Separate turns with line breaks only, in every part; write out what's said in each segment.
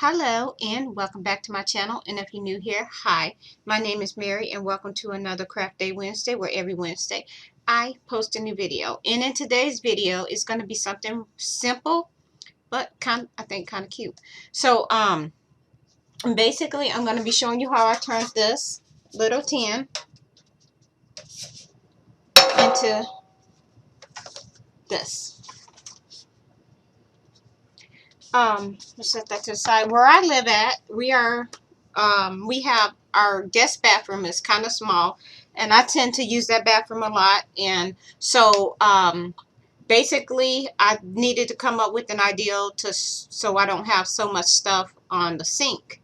Hello and welcome back to my channel, and if you're new here, hi, my name is Mary and welcome to another Craft Day Wednesday, where every Wednesday I post a new video. And in today's video is going to be something simple but I think kind of cute. So basically I'm going to be showing you how I turned this little tin into this. Let's set that to the side. Where I live at, we have our guest bathroom is kind of small, and I tend to use that bathroom a lot. And so basically I needed to come up with an idea so I don't have so much stuff on the sink.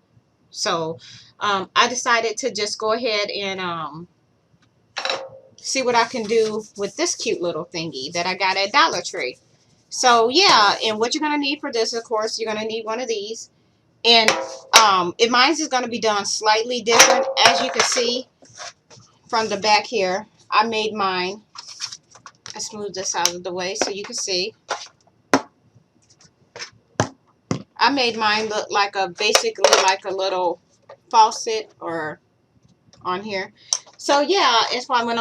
So I decided to just go ahead and see what I can do with this cute little thingy that I got at Dollar Tree. So yeah, and what you're going to need for this, of course, you're going to need one of these. And mine is going to be done slightly different. As you can see from the back here, I made mine. Let's move this out of the way so you can see. I made mine look like basically like a little faucet or on here. So yeah, it's why when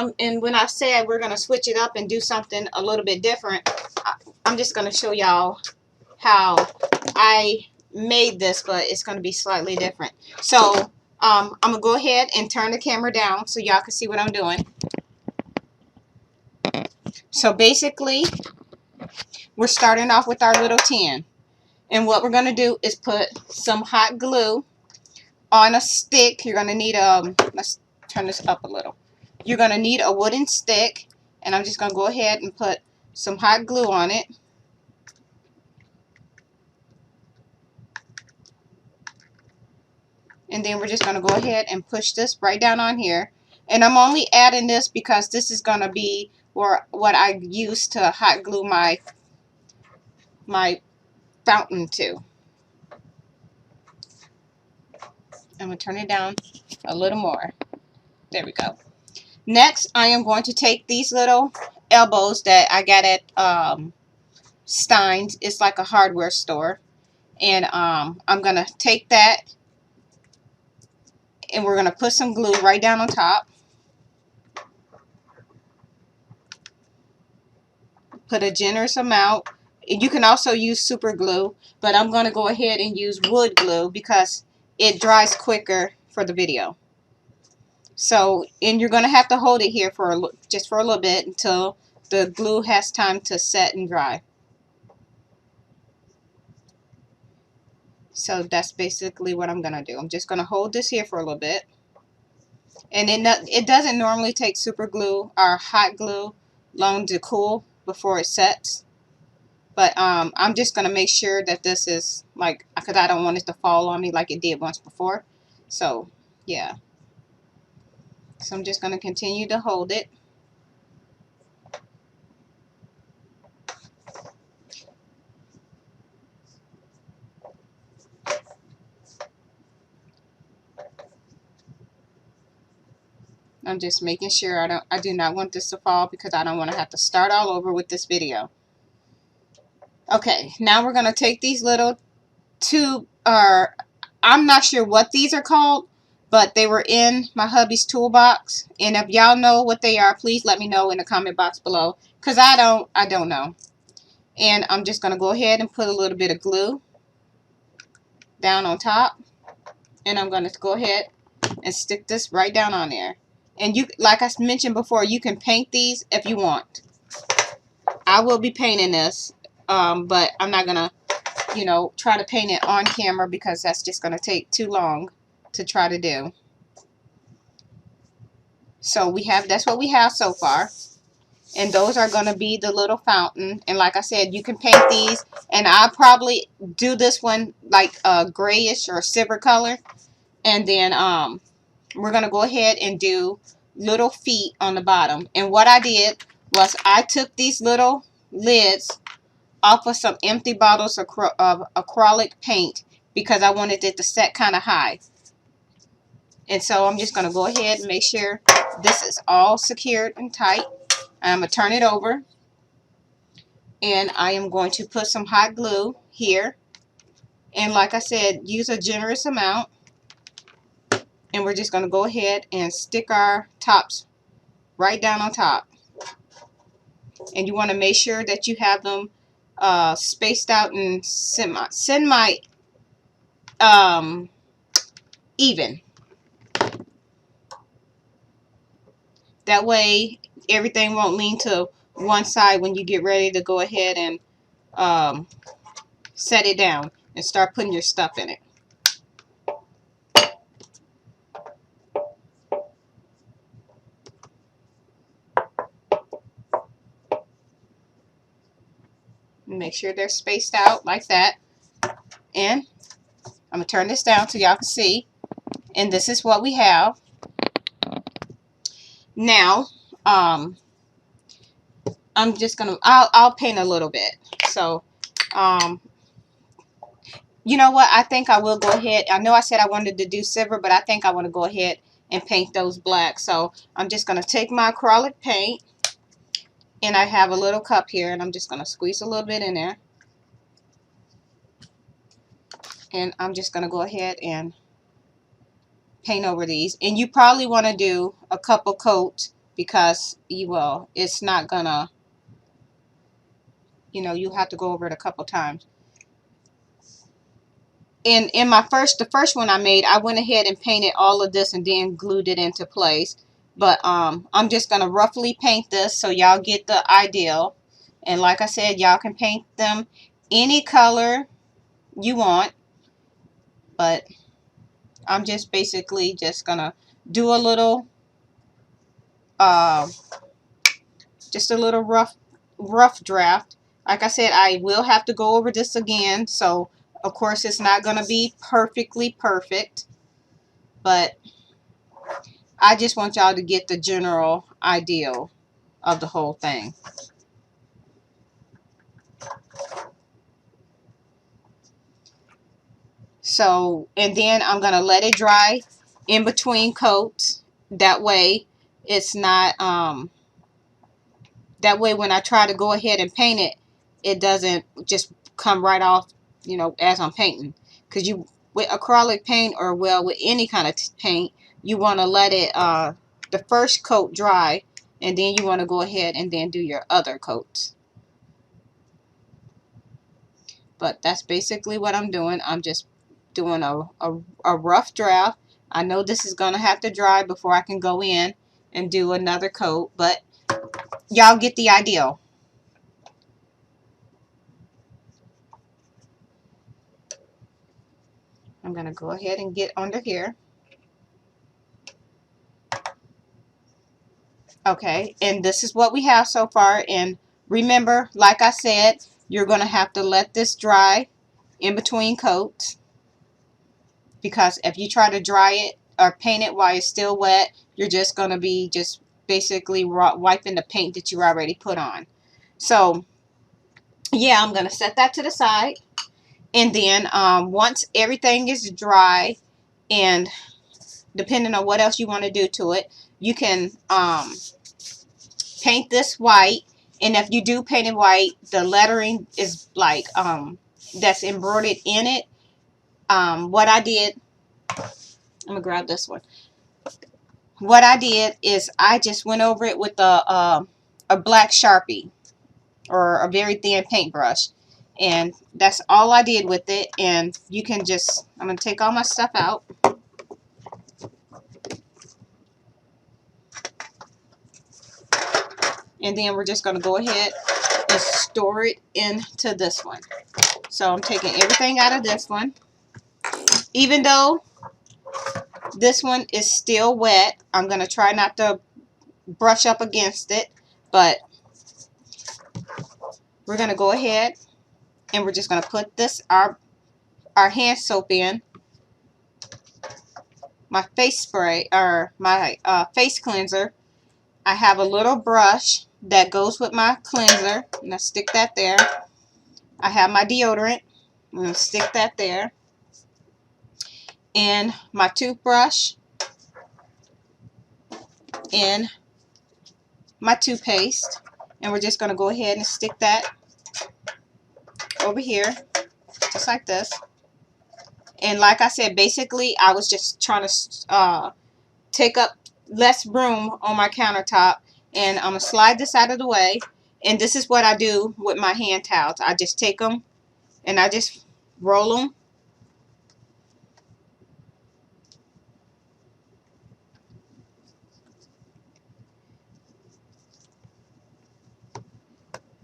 I said we're going to switch it up and do something a little bit different, I'm just going to show y'all how I made this, but it's going to be slightly different. So I'm going to go ahead and turn the camera down so y'all can see what I'm doing. So basically, we're starting off with our little tin. And what we're going to do is put some hot glue on a stick. You're going to need let's turn this up a little. You're going to need a wooden stick, and I'm just going to go ahead and put some hot glue on it. And then we're just going to go ahead and push this right down on here. And I'm only adding this because this is going to be what I use to hot glue my fountain to. I'm going to turn it down a little more. There we go. Next, I am going to take these little elbows that I got at Stein's. It's like a hardware store. And I'm going to take that and we're going to put some glue right down on top. Put a generous amount. You can also use super glue, but I'm going to go ahead and use wood glue because it dries quicker for the video. So, and you're going to have to hold it here for just for a little bit until the glue has time to set and dry. So that's basically what I'm going to do. I'm just going to hold this here for a little bit. And it doesn't normally take super glue or hot glue long to cool before it sets. But I'm just going to make sure that this is like, because I don't want it to fall on me like it did once before. So, yeah. So I'm just going to continue to hold it. I'm just making sure I do not want this to fall because I don't want to have to start all over with this video. Okay, now we're going to take these little I'm not sure what these are called, but they were in my hubby's toolbox. And if y'all know what they are, please let me know in the comment box below, because I don't know. And I'm just going to go ahead and put a little bit of glue down on top. And I'm going to go ahead and stick this right down on there. And you, like I mentioned before, you can paint these if you want. I will be painting this, but I'm not going to, try to paint it on camera because that's just going to take too long to try to do. So that's what we have so far. And those are going to be the little fountain. And like I said, you can paint these. And I'll probably do this one like a grayish or silver color. And then we're going to go ahead and do little feet on the bottom. And what I did was I took these little lids off of some empty bottles of acrylic paint because I wanted it to set kind of high. And so I'm just going to go ahead and make sure this is all secured and tight. I'm going to turn it over. And I am going to put some hot glue here. And like I said, use a generous amount. And we're just going to go ahead and stick our tops right down on top. And you want to make sure that you have them spaced out and semi even. That way everything won't lean to one side when you get ready to go ahead and set it down and start putting your stuff in it. Make sure they're spaced out like that. And I'm going to turn this down so y'all can see. And this is what we have. Now, I'm just going to, I'll paint a little bit. So, you know what? I think I will go ahead. I know I said I wanted to do silver, but I think I want to go ahead and paint those black. So I'm just going to take my acrylic paint, and I have a little cup here, and I'm just going to squeeze a little bit in there. And I'm just going to go ahead and paint over these. And you probably want to do a couple coats because it's not going to, you have to go over it a couple times. In the first one I made, I went ahead and painted all of this and then glued it into place. But I'm just going to roughly paint this so y'all get the idea. And like I said, y'all can paint them any color you want. But I'm just basically just going to do a little, just a little rough draft. Like I said, I will have to go over this again. So, of course, it's not going to be perfectly perfect. But I just want y'all to get the general idea of the whole thing. So, and then I'm going to let it dry in between coats. That way it's not, that way when I try to go ahead and paint it, it doesn't just come right off, as I'm painting. Because with acrylic paint or with any kind of paint, you want to let it, the first coat dry, and then you want to go ahead and then do your other coats. But that's basically what I'm doing. I'm just doing a rough draft. I know this is going to have to dry before I can go in and do another coat, but y'all get the idea. I'm going to go ahead and get under here. Okay, and this is what we have so far. And remember, like I said, you're going to have to let this dry in between coats, because if you try to dry it or paint it while it's still wet, you're just going to be just basically wiping the paint that you already put on. So yeah, I'm going to set that to the side. And then once everything is dry, and depending on what else you want to do to it, you can paint this white. And if you do paint it white, the lettering is like that's embroidered in it. What I did, I'm gonna grab this one. What I did is I just went over it with a black Sharpie or a very thin paintbrush, and that's all I did with it. And you can just, I'm gonna take all my stuff out. And then we're just going to go ahead and store it into this one. So I'm taking everything out of this one. Even though this one is still wet, I'm going to try not to brush up against it. But we're going to go ahead and we're just going to put this, our hand soap in. My face spray, or my face cleanser. I have a little brush that goes with my cleanser. I'm going to stick that there. I have my deodorant. I'm going to stick that there. And my toothbrush. And my toothpaste. And we're just going to go ahead and stick that over here. Just like this. And like I said, basically I was just trying to take up less room on my countertop. And I'm going to slide this out of the way. And this is what I do with my hand towels. I just take them and I just roll them.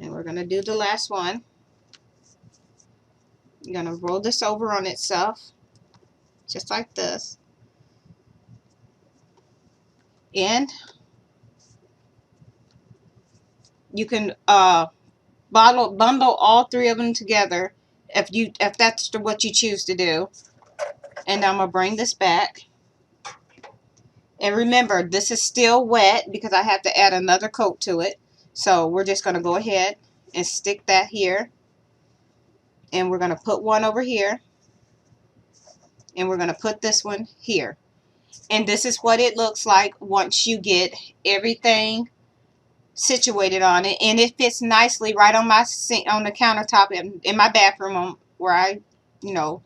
And we're going to do the last one. I'm going to roll this over on itself, just like this. And you can bundle all three of them together if that's what you choose to do. And I'm going to bring this back. And remember, this is still wet because I have to add another coat to it. So we're just going to go ahead and stick that here. And we're going to put one over here. And we're going to put this one here. And this is what it looks like once you get everything situated on it. And it fits nicely right on my sink, on the countertop in my bathroom where I, you know,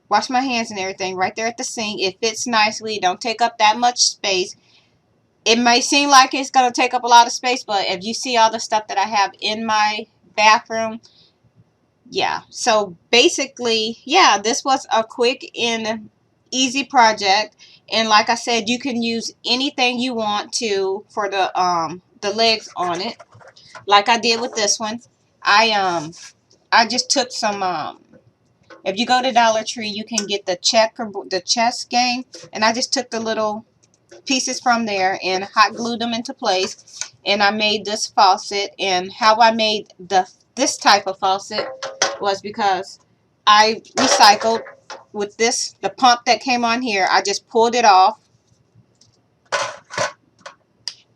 wash my hands and everything, right there at the sink. It fits nicely. Don't take up that much space. It may seem like it's going to take up a lot of space, but if you see all the stuff that I have in my bathroom, yeah. So basically, yeah, this was a quick and easy project. And like I said, you can use anything you want to for the legs on it. Like I did with this one. I just took some if you go to Dollar Tree, you can get the chess game, and I just took the little pieces from there and hot glued them into place. And I made this faucet. And how I made this type of faucet was because I recycled with this, the pump that came on here. I just pulled it off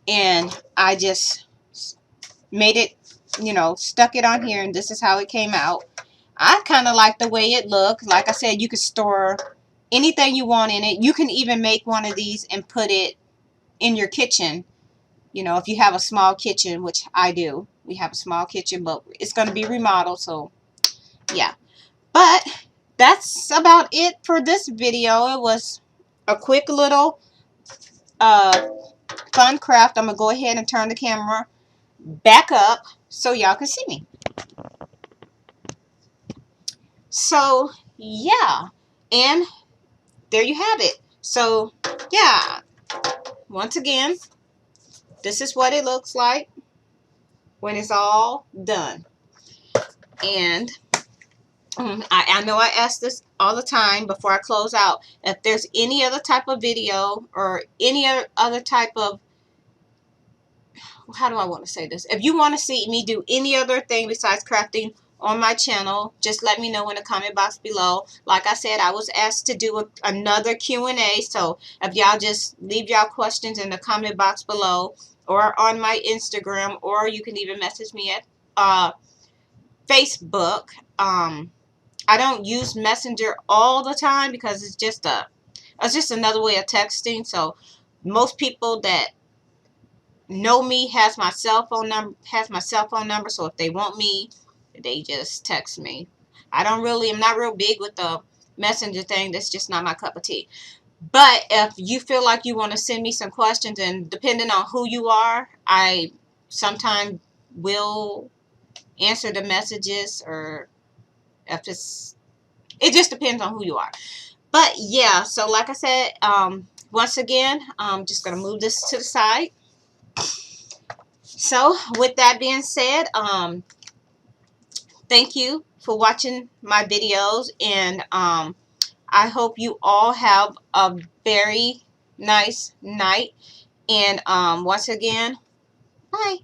and I just made it, you know, stuck it on here, and this is how it came out. I kind of like the way it looked. Like I said, you could store anything you want in it. You can even make one of these and put it in your kitchen. You know, if you have a small kitchen, which I do. We have a small kitchen, but it's going to be remodeled, so yeah. But that's about it for this video. It was a quick little fun craft. I'm going to go ahead and turn the camera back up so y'all can see me. So, yeah. And there you have it. So, yeah. Once again, this is what it looks like when it's all done. And I know I ask this all the time before I close out. If there's any other type of video or any other type of, how do I want to say this? If you want to see me do any other thing besides crafting on my channel, just let me know in the comment box below. Like I said, I was asked to do another Q&A. So if y'all just leave y'all questions in the comment box below or on my Instagram, or you can even message me at Facebook. I don't use Messenger all the time because it's just another way of texting. So most people that know me has my cell phone number. So if they want me, they just text me. I'm not real big with the Messenger thing. That's just not my cup of tea. But if you feel like you want to send me some questions, and depending on who you are, I sometimes will answer the messages, or if it just depends on who you are. But yeah, so like I said, once again, I'm just going to move this to the side. So with that being said, thank you for watching my videos, and I hope you all have a very nice night. And once again, bye.